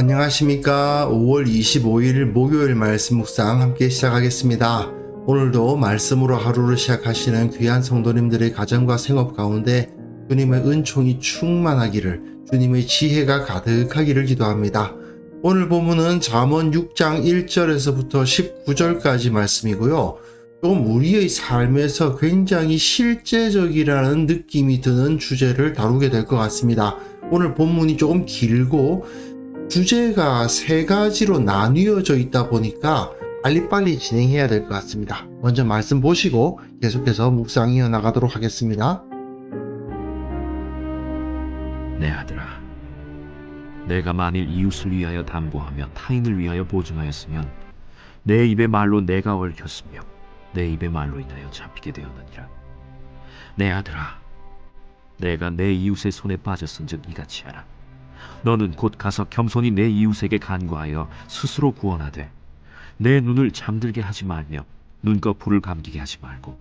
안녕하십니까. 5월 25일 목요일 말씀 묵상 함께 시작하겠습니다. 오늘도 말씀으로 하루를 시작하시는 귀한 성도님들의 가정과 생업 가운데 주님의 은총이 충만하기를, 주님의 지혜가 가득하기를 기도합니다. 오늘 본문은 잠언 6장 1절에서부터 19절까지 말씀이고요. 좀 우리의 삶에서 굉장히 실제적이라는 느낌이 드는 주제를 다루게 될 것 같습니다. 오늘 본문이 조금 길고 주제가 세 가지로 나뉘어져 있다 보니까 빨리빨리 진행해야 될 것 같습니다. 먼저 말씀 보시고 계속해서 묵상 이어나가도록 하겠습니다. 내 아들아, 내가 만일 이웃을 위하여 담보하며 타인을 위하여 보증하였으면 내 입의 말로 내가 얽혔으며 내 입의 말로 인하여 잡히게 되었느니라. 내 아들아, 내가 내 이웃의 손에 빠졌은즉 이같이 하라. 너는 곧 가서 겸손히 내 이웃에게 간구하여 스스로 구원하되 내 눈을 잠들게 하지 말며 눈꺼풀을 감기게 하지 말고,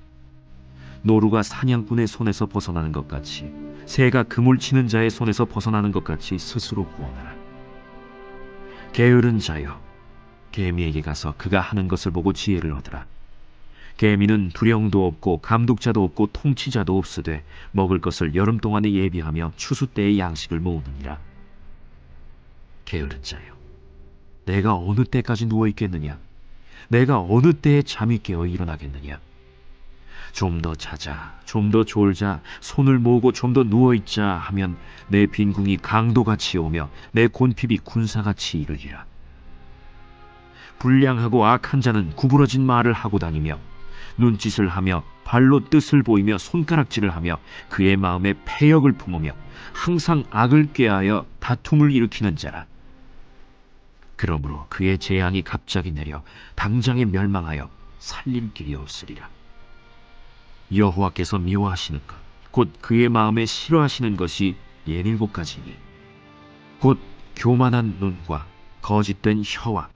노루가 사냥꾼의 손에서 벗어나는 것 같이 새가 그물 치는 자의 손에서 벗어나는 것 같이 스스로 구원하라. 게으른 자여, 개미에게 가서 그가 하는 것을 보고 지혜를 얻으라. 개미는 두령도 없고 감독자도 없고 통치자도 없으되 먹을 것을 여름 동안에 예비하며 추수 때의 양식을 모으느니라. 게으른 자여, 내가 어느 때까지 누워 있겠느냐? 내가 어느 때에 잠이 깨어 일어나겠느냐? 좀 더 자자, 좀 더 졸자, 손을 모으고 좀 더 누워있자 하면 내 빈궁이 강도같이 오며 내 곤핍이 군사같이 이르리라. 불량하고 악한 자는 구부러진 말을 하고 다니며 눈짓을 하며 발로 뜻을 보이며 손가락질을 하며 그의 마음에 패역을 품으며 항상 악을 꾀하여 다툼을 일으키는 자라. 그러므로 그의 재앙이 갑자기 내려 당장에 멸망하여 살릴 길이 없으리라. 여호와께서 미워하시는 것, 곧 그의 마음에 싫어하시는 것이 17가지니 곧 교만한 눈과 거짓된 혀와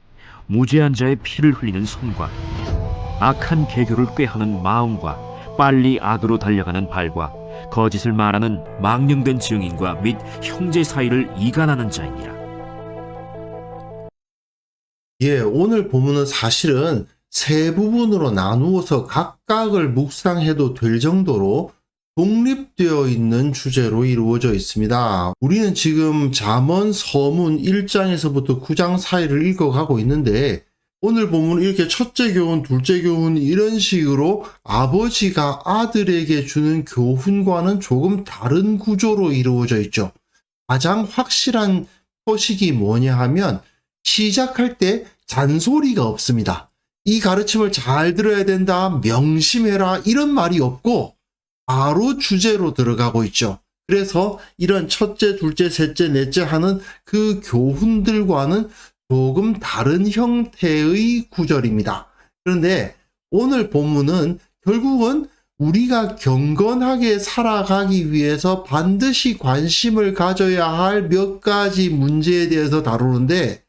무죄한 자의 피를 흘리는 손과 악한 계교를 꾀하는 마음과 빨리 악으로 달려가는 발과 거짓을 말하는 망령된 증인과 및 형제 사이를 이간하는 자이니라. 오늘 본문은 사실은 세 부분으로 나누어서 각각을 묵상해도 될 정도로 독립되어 있는 주제로 이루어져 있습니다. 우리는 지금 잠언 서문 1장에서부터 9장 사이를 읽어가고 있는데, 오늘 본문은 이렇게 첫째 교훈, 둘째 교훈 이런 식으로 아버지가 아들에게 주는 교훈과는 조금 다른 구조로 이루어져 있죠. 가장 확실한 표식이 뭐냐 하면 시작할 때 잔소리가 없습니다. 이 가르침을 잘 들어야 된다, 명심해라 이런 말이 없고 바로 주제로 들어가고 있죠. 그래서 이런 첫째, 둘째, 셋째, 넷째 하는 그 교훈들과는 조금 다른 형태의 구절입니다. 그런데 오늘 본문은 결국은 우리가 경건하게 살아가기 위해서 반드시 관심을 가져야 할 몇 가지 문제에 대해서 다루는데,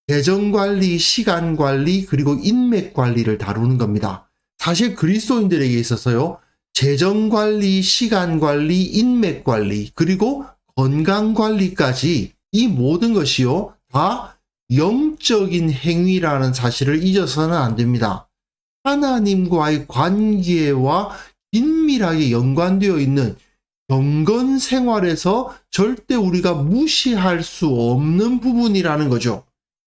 재정관리, 시간관리, 그리고 인맥관리를 다루는 겁니다. 사실 그리스도인들에게 있어서요, 재정관리, 시간관리, 인맥관리, 그리고 건강관리까지 이 모든 것이요, 다 영적인 행위라는 사실을 잊어서는 안 됩니다. 하나님과의 관계와 긴밀하게 연관되어 있는 경건 생활에서 절대 우리가 무시할 수 없는 부분이라는 거죠.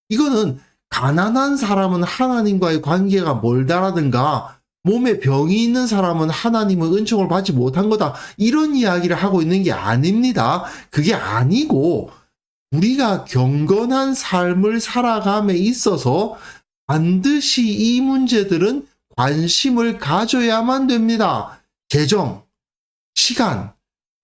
이거는 가난한 사람은 하나님과의 관계가 멀다라든가 몸에 병이 있는 사람은 하나님의 은총을 받지 못한 거다, 이런 이야기를 하고 있는 게 아닙니다. 그게 아니고 우리가 경건한 삶을 살아감에 있어서 반드시 이 문제들은 관심을 가져야만 됩니다. 재정, 시간,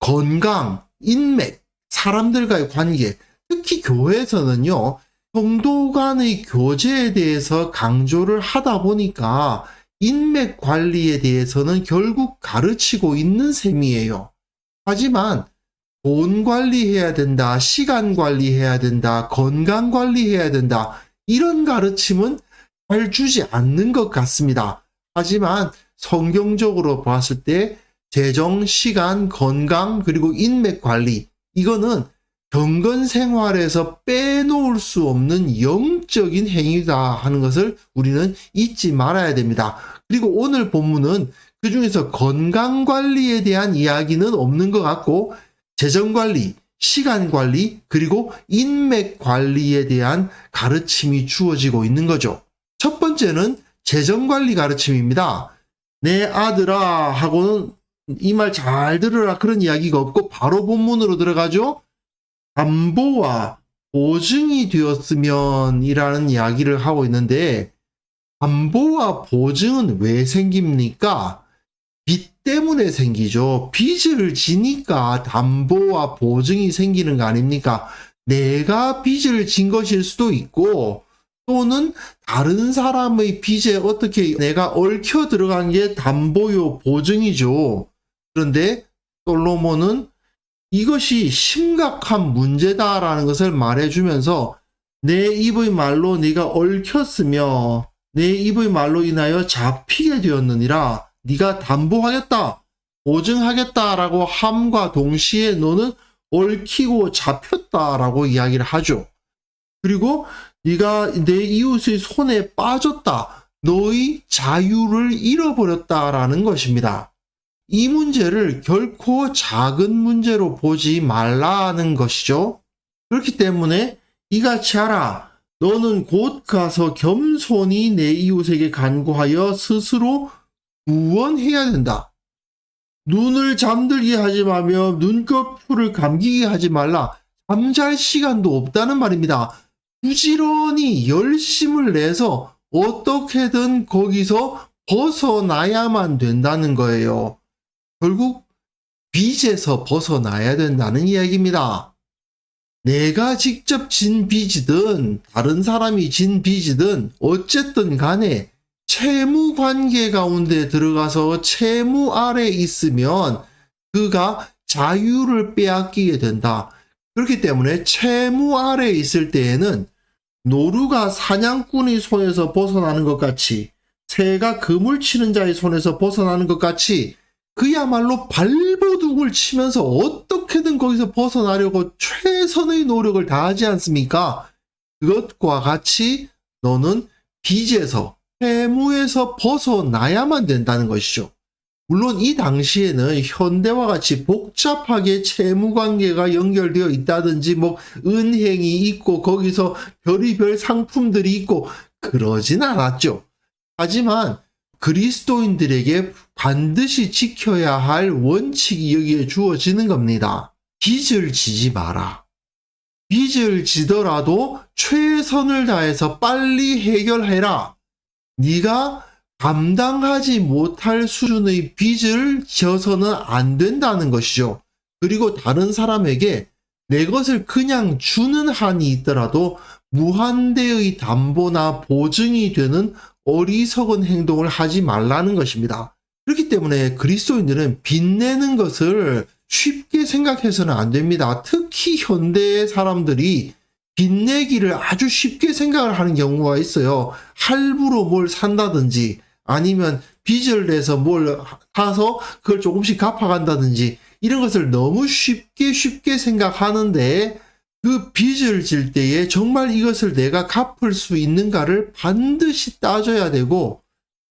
건강, 인맥, 사람들과의 관계, 특히 교회에서는요, 성도 간의 교제에 대해서 강조를 하다 보니까 인맥 관리에 대해서는 결국 가르치고 있는 셈이에요. 하지만 돈 관리해야 된다, 시간 관리해야 된다, 건강 관리해야 된다, 이런 가르침은 잘 주지 않는 것 같습니다. 하지만 성경적으로 봤을 때 재정, 시간, 건강, 그리고 인맥 관리, 이거는 경건 생활에서 빼놓을 수 없는 영적인 행위다 하는 것을 우리는 잊지 말아야 됩니다. 그리고 오늘 본문은 그 중에서 건강관리에 대한 이야기는 없는 것 같고, 재정관리, 시간관리, 그리고 인맥관리에 대한 가르침이 주어지고 있는 거죠. 첫 번째는 재정관리 가르침입니다. 내 아들아 하고는 이 말 잘 들으라 그런 이야기가 없고 바로 본문으로 들어가죠. 담보와 보증이 되었으면 이라는 이야기를 하고 있는데, 담보와 보증은 왜 생깁니까? 빚 때문에 생기죠. 빚을 지니까 담보와 보증이 생기는 거 아닙니까? 내가 빚을 진 것일 수도 있고, 또는 다른 사람의 빚에 어떻게 내가 얽혀 들어간 게 담보요 보증이죠. 그런데 솔로몬은 이것이 심각한 문제다라는 것을 말해주면서, 내 입의 말로 네가 얽혔으며 내 입의 말로 인하여 잡히게 되었느니라. 네가 담보하겠다, 보증하겠다라고 함과 동시에 너는 얽히고 잡혔다라고 이야기를 하죠. 그리고 네가 내 이웃의 손에 빠졌다, 너의 자유를 잃어버렸다라는 것입니다. 이 문제를 결코 작은 문제로 보지 말라는 것이죠. 그렇기 때문에 이같이 하라. 너는 곧 가서 겸손히 내 이웃에게 간구하여 스스로 구원해야 된다. 눈을 잠들게 하지 말며 눈꺼풀을 감기게 하지 말라. 잠잘 시간도 없다는 말입니다. 부지런히 열심을 내서 어떻게든 거기서 벗어나야만 된다는 거예요. 결국 빚에서 벗어나야 된다는 이야기입니다. 내가 직접 진 빚이든 다른 사람이 진 빚이든 어쨌든 간에 채무 관계 가운데 들어가서 채무 아래 있으면 그가 자유를 빼앗기게 된다. 그렇기 때문에 채무 아래 있을 때에는 노루가 사냥꾼의 손에서 벗어나는 것 같이, 새가 그물 치는 자의 손에서 벗어나는 것 같이 그야말로 발버둥을 치면서 어떻게든 거기서 벗어나려고 최선의 노력을 다하지 않습니까? 그것과 같이 너는 빚에서, 채무에서 벗어나야만 된다는 것이죠. 물론 이 당시에는 현대와 같이 복잡하게 채무 관계가 연결되어 있다든지 은행이 있고 거기서 별의별 상품들이 있고 그러진 않았죠. 하지만 그리스도인들에게 반드시 지켜야 할 원칙이 여기에 주어지는 겁니다. 빚을 지지 마라. 빚을 지더라도 최선을 다해서 빨리 해결해라. 네가 감당하지 못할 수준의 빚을 져서는 안 된다는 것이죠. 그리고 다른 사람에게 내 것을 그냥 주는 한이 있더라도 무한대의 담보나 보증이 되는 어리석은 행동을 하지 말라는 것입니다. 그렇기 때문에 그리스도인들은 빚내는 것을 쉽게 생각해서는 안 됩니다. 특히 현대의 사람들이 빚내기를 아주 쉽게 생각을 하는 경우가 있어요. 할부로 뭘 산다든지 아니면 빚을 내서 뭘 사서 그걸 조금씩 갚아간다든지 이런 것을 너무 쉽게 생각하는데, 그 빚을 질 때에 정말 이것을 내가 갚을 수 있는가를 반드시 따져야 되고,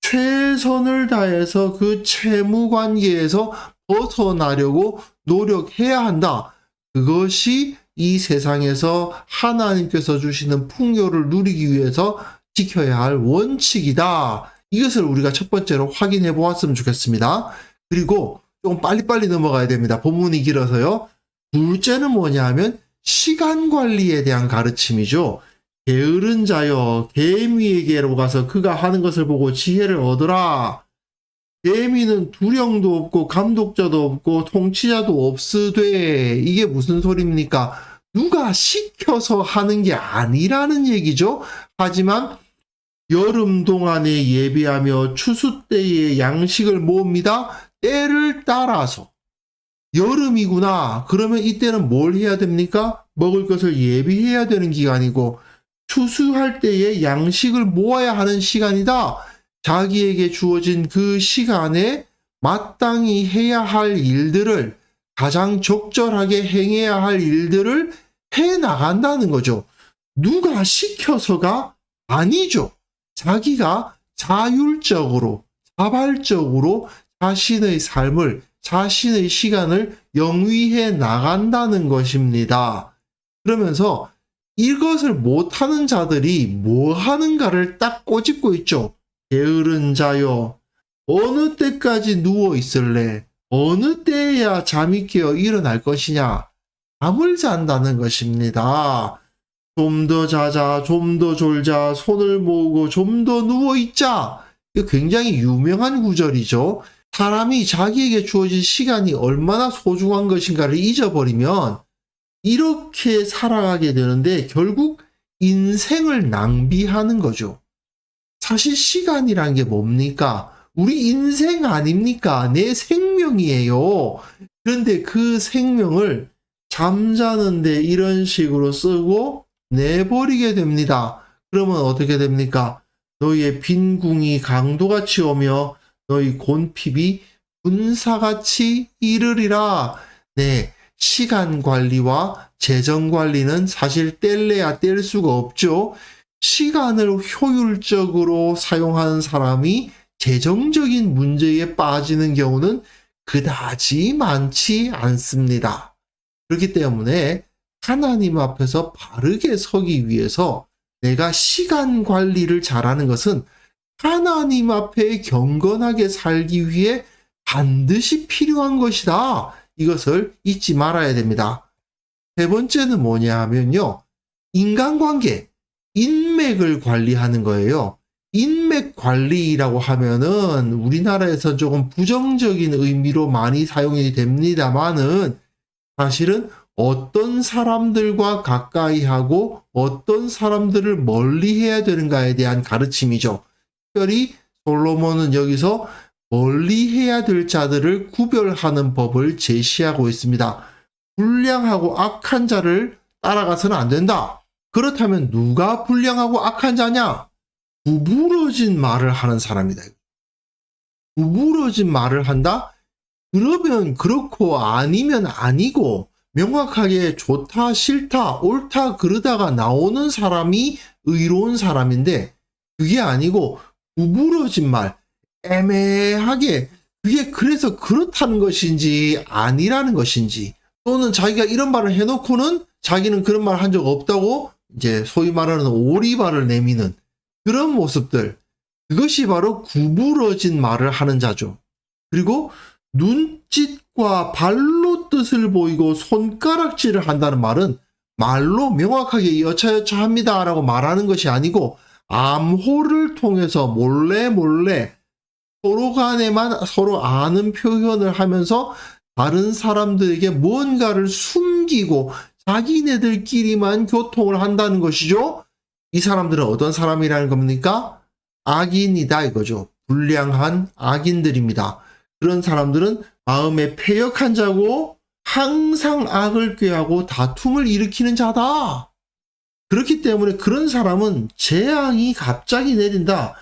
최선을 다해서 그 채무 관계에서 벗어나려고 노력해야 한다. 그것이 이 세상에서 하나님께서 주시는 풍요를 누리기 위해서 지켜야 할 원칙이다. 이것을 우리가 첫 번째로 확인해 보았으면 좋겠습니다. 그리고 조금 빨리빨리 넘어가야 됩니다. 본문이 길어서요. 둘째는 뭐냐 하면 시간 관리에 대한 가르침이죠. 게으른 자여, 개미에게로 가서 그가 하는 것을 보고 지혜를 얻으라. 개미는 두령도 없고 감독자도 없고 통치자도 없으되, 이게 무슨 소리입니까? 누가 시켜서 하는 게 아니라는 얘기죠. 하지만 여름 동안에 예비하며 추수 때에 양식을 모읍니다. 때를 따라서. 여름이구나. 그러면 이때는 뭘 해야 됩니까? 먹을 것을 예비해야 되는 기간이고, 추수할 때에 양식을 모아야 하는 시간이다. 자기에게 주어진 그 시간에 마땅히 해야 할 일들을, 가장 적절하게 행해야 할 일들을 해 나간다는 거죠. 누가 시켜서가 아니죠. 자기가 자율적으로, 자발적으로 자신의 삶을, 자신의 시간을 영위해 나간다는 것입니다. 그러면서 이것을 못하는 자들이 뭐 하는가를 딱 꼬집고 있죠. 게으른 자여, 어느 때까지 누워 있을래? 어느 때야 잠이 깨어 일어날 것이냐? 잠을 잔다는 것입니다. 좀 더 자자, 좀 더 졸자, 손을 모으고 좀 더 누워 있자. 이거 굉장히 유명한 구절이죠. 사람이 자기에게 주어진 시간이 얼마나 소중한 것인가를 잊어버리면 이렇게 살아가게 되는데 결국 인생을 낭비하는 거죠. 사실 시간이란 게 뭡니까? 우리 인생 아닙니까? 내 생명이에요. 그런데 그 생명을 잠자는데 이런 식으로 쓰고 내버리게 됩니다. 그러면 어떻게 됩니까? 너희의 빈궁이 강도같이 오며 너희 곤핍이 분사같이 이르리라. 네, 시간 관리와 재정 관리는 사실 뗄래야 뗄 수가 없죠. 시간을 효율적으로 사용하는 사람이 재정적인 문제에 빠지는 경우는 그다지 많지 않습니다. 그렇기 때문에 하나님 앞에서 바르게 서기 위해서 내가 시간 관리를 잘하는 것은 하나님 앞에 경건하게 살기 위해 반드시 필요한 것이다. 이것을 잊지 말아야 됩니다. 세 번째는 뭐냐 하면요. 인간관계, 인맥을 관리하는 거예요. 인맥 관리라고 하면은 우리나라에서 조금 부정적인 의미로 많이 사용이 됩니다만은 사실은 어떤 사람들과 가까이 하고 어떤 사람들을 멀리 해야 되는가에 대한 가르침이죠. 특별히 솔로몬은 여기서 멀리 해야 될 자들을 구별하는 법을 제시하고 있습니다. 불량하고 악한 자를 따라가서는 안 된다. 그렇다면 누가 불량하고 악한 자냐? 구부러진 말을 하는 사람이다. 구부러진 말을 한다? 그러면 그렇고 아니면 아니고 명확하게 좋다 싫다 옳다 그르다가 나오는 사람이 의로운 사람인데 그게 아니고 구부러진 말, 애매하게 그게 그래서 그렇다는 것인지 아니라는 것인지 또는 자기가 이런 말을 해놓고는 자기는 그런 말 한 적 없다고 이제 소위 말하는 오리발을 내미는 그런 모습들, 그것이 바로 구부러진 말을 하는 자죠. 그리고 눈짓과 발로 뜻을 보이고 손가락질을 한다는 말은 말로 명확하게 여차여차합니다 라고 말하는 것이 아니고 암호를 통해서 몰래 서로 간에만 서로 아는 표현을 하면서 다른 사람들에게 뭔가를 숨기고 자기네들끼리만 교통을 한다는 것이죠. 이 사람들은 어떤 사람이라는 겁니까? 악인이다 이거죠. 불량한 악인들입니다. 그런 사람들은 마음에 패역한 자고 항상 악을 꾀하고 다툼을 일으키는 자다. 그렇기 때문에 그런 사람은 재앙이 갑자기 내린다.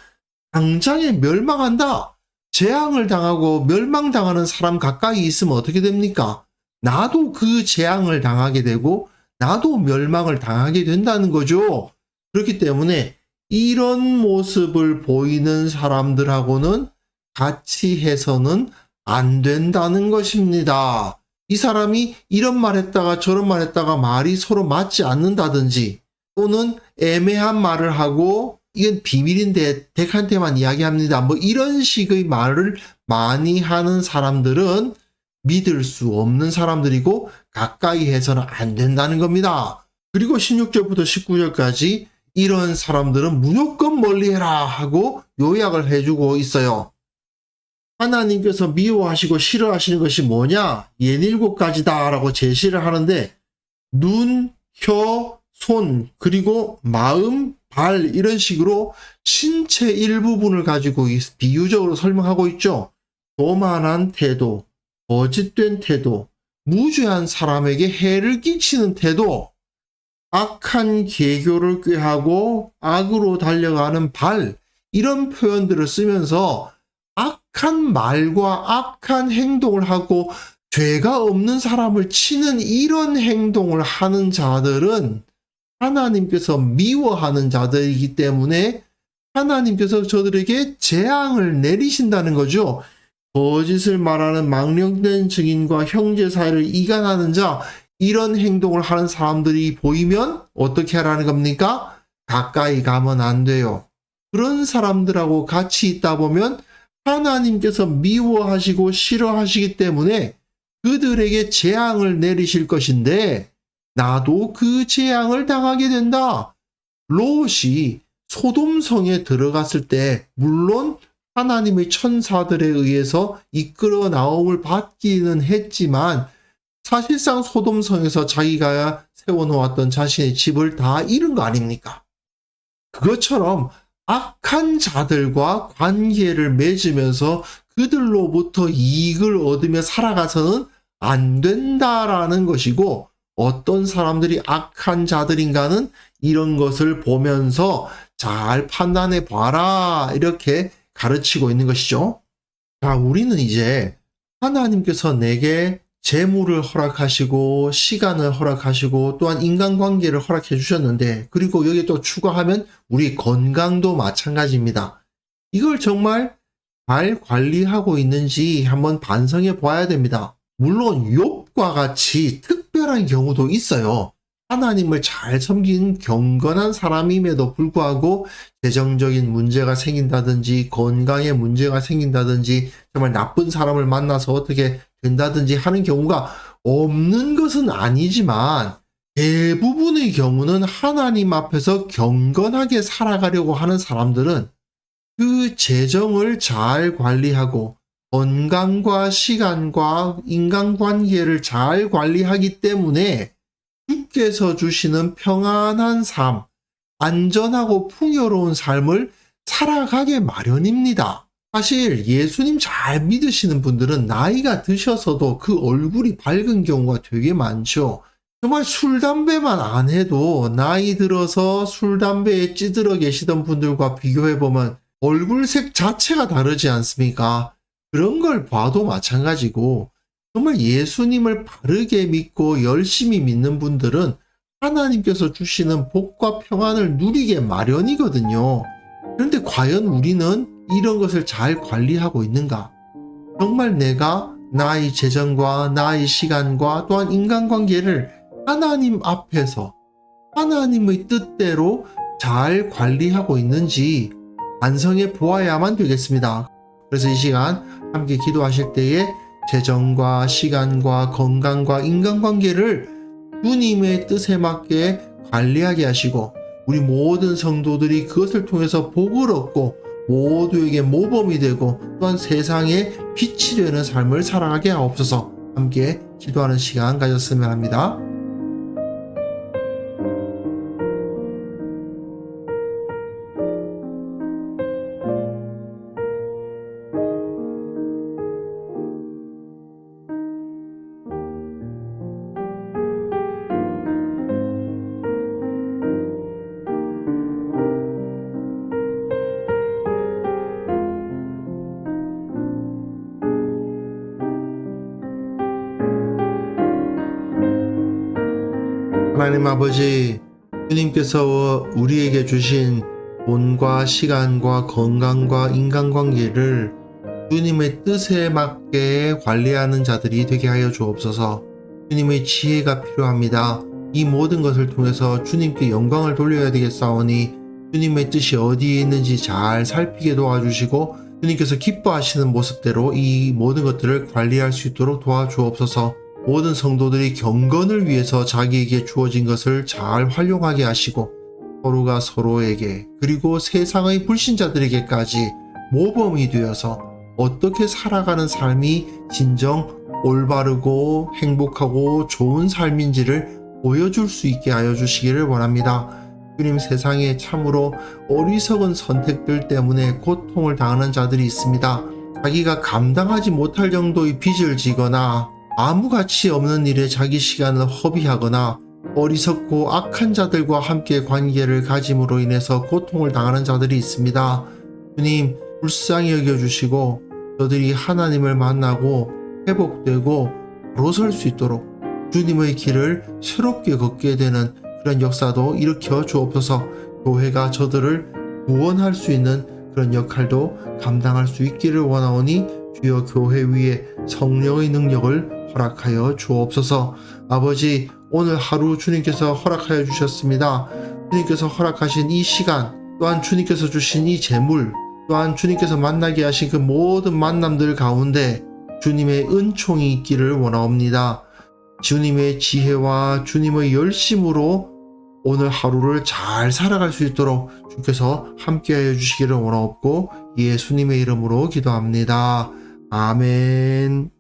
당장에 멸망한다. 재앙을 당하고 멸망당하는 사람 가까이 있으면 어떻게 됩니까? 나도 그 재앙을 당하게 되고 나도 멸망을 당하게 된다는 거죠. 그렇기 때문에 이런 모습을 보이는 사람들하고는 같이 해서는 안 된다는 것입니다. 이 사람이 이런 말 했다가 저런 말 했다가 말이 서로 맞지 않는다든지 또는 애매한 말을 하고 이건 비밀인데 덱한테만 이야기합니다. 뭐 이런 식의 말을 많이 하는 사람들은 믿을 수 없는 사람들이고 가까이 해서는 안 된다는 겁니다. 그리고 16절부터 19절까지 이런 사람들은 무조건 멀리해라 하고 요약을 해주고 있어요. 하나님께서 미워하시고 싫어하시는 것이 뭐냐? 옌 7가지다 라고 제시를 하는데 눈, 혀, 손, 그리고 마음, 발 이런 식으로 신체 일부분을 가지고 비유적으로 설명하고 있죠. 교만한 태도, 거짓된 태도, 무죄한 사람에게 해를 끼치는 태도, 악한 계교를 꾀하고 악으로 달려가는 발 이런 표현들을 쓰면서 악한 말과 악한 행동을 하고 죄가 없는 사람을 치는 이런 행동을 하는 자들은 하나님께서 미워하는 자들이기 때문에 하나님께서 저들에게 재앙을 내리신다는 거죠. 거짓을 말하는 망령된 증인과 형제 사이를 이간하는 자, 이런 행동을 하는 사람들이 보이면 어떻게 하라는 겁니까? 가까이 가면 안 돼요. 그런 사람들하고 같이 있다 보면 하나님께서 미워하시고 싫어하시기 때문에 그들에게 재앙을 내리실 것인데 나도 그 재앙을 당하게 된다. 롯이 소돔성에 들어갔을 때 물론 하나님의 천사들에 의해서 이끌어 나옴을 받기는 했지만 사실상 소돔성에서 자기가 세워놓았던 자신의 집을 다 잃은 거 아닙니까? 그것처럼 악한 자들과 관계를 맺으면서 그들로부터 이익을 얻으며 살아가서는 안 된다라는 것이고, 어떤 사람들이 악한 자들인가는 이런 것을 보면서 잘 판단해 봐라, 이렇게 가르치고 있는 것이죠. 자, 우리는 이제 하나님께서 내게 재물을 허락하시고 시간을 허락하시고 또한 인간관계를 허락해 주셨는데, 그리고 여기에 또 추가하면 우리 건강도 마찬가지입니다. 이걸 정말 잘 관리하고 있는지 한번 반성해 봐야 됩니다. 물론 욥과 같이 특별한 경우도 있어요. 하나님을 잘 섬긴 경건한 사람임에도 불구하고 재정적인 문제가 생긴다든지 건강에 문제가 생긴다든지 정말 나쁜 사람을 만나서 어떻게 된다든지 하는 경우가 없는 것은 아니지만, 대부분의 경우는 하나님 앞에서 경건하게 살아가려고 하는 사람들은 그 재정을 잘 관리하고 건강과 시간과 인간관계를 잘 관리하기 때문에 주께서 주시는 평안한 삶, 안전하고 풍요로운 삶을 살아가게 마련입니다. 사실 예수님 잘 믿으시는 분들은 나이가 드셔서도 그 얼굴이 밝은 경우가 되게 많죠. 정말 술, 담배만 안 해도 나이 들어서 술, 담배에 찌들어 계시던 분들과 비교해보면 얼굴색 자체가 다르지 않습니까? 그런 걸 봐도 마찬가지고, 정말 예수님을 바르게 믿고 열심히 믿는 분들은 하나님께서 주시는 복과 평안을 누리게 마련이거든요. 그런데 과연 우리는 이런 것을 잘 관리하고 있는가? 정말 내가 나의 재정과 나의 시간과 또한 인간관계를 하나님 앞에서 하나님의 뜻대로 잘 관리하고 있는지 반성해 보아야만 되겠습니다. 그래서 이 시간 함께 기도하실 때에 재정과 시간과 건강과 인간관계를 주님의 뜻에 맞게 관리하게 하시고, 우리 모든 성도들이 그것을 통해서 복을 얻고 모두에게 모범이 되고 또한 세상에 빛이 되는 삶을 살아가게 하옵소서. 함께 기도하는 시간 가졌으면 합니다. 하나님 아버지, 주님께서 우리에게 주신 돈과 시간과 건강과 인간관계를 주님의 뜻에 맞게 관리하는 자들이 되게 하여 주옵소서. 주님의 지혜가 필요합니다. 이 모든 것을 통해서 주님께 영광을 돌려야 되겠사오니 주님의 뜻이 어디에 있는지 잘 살피게 도와주시고 주님께서 기뻐하시는 모습대로 이 모든 것들을 관리할 수 있도록 도와주옵소서. 모든 성도들이 경건을 위해서 자기에게 주어진 것을 잘 활용하게 하시고 서로가 서로에게 그리고 세상의 불신자들에게까지 모범이 되어서 어떻게 살아가는 삶이 진정 올바르고 행복하고 좋은 삶인지를 보여줄 수 있게 하여 주시기를 원합니다. 주님, 세상에 참으로 어리석은 선택들 때문에 고통을 당하는 자들이 있습니다. 자기가 감당하지 못할 정도의 빚을 지거나 아무 가치 없는 일에 자기 시간을 허비하거나 어리석고 악한 자들과 함께 관계를 가짐으로 인해서 고통을 당하는 자들이 있습니다. 주님, 불쌍히 여겨주시고 저들이 하나님을 만나고 회복되고 바로 설 수 있도록 주님의 길을 새롭게 걷게 되는 그런 역사도 일으켜 주옵소서. 교회가 저들을 구원할 수 있는 그런 역할도 감당할 수 있기를 원하오니 주여 교회 위에 성령의 능력을 허락하여 주옵소서. 아버지, 오늘 하루 주님께서 허락하여 주셨습니다. 주님께서 허락하신 이 시간, 또한 주님께서 주신 이 재물, 또한 주님께서 만나게 하신 그 모든 만남들 가운데 주님의 은총이 있기를 원하옵니다. 주님의 지혜와 주님의 열심으로 오늘 하루를 잘 살아갈 수 있도록 주께서 함께하여 주시기를 원하옵고 예수님의 이름으로 기도합니다. 아멘.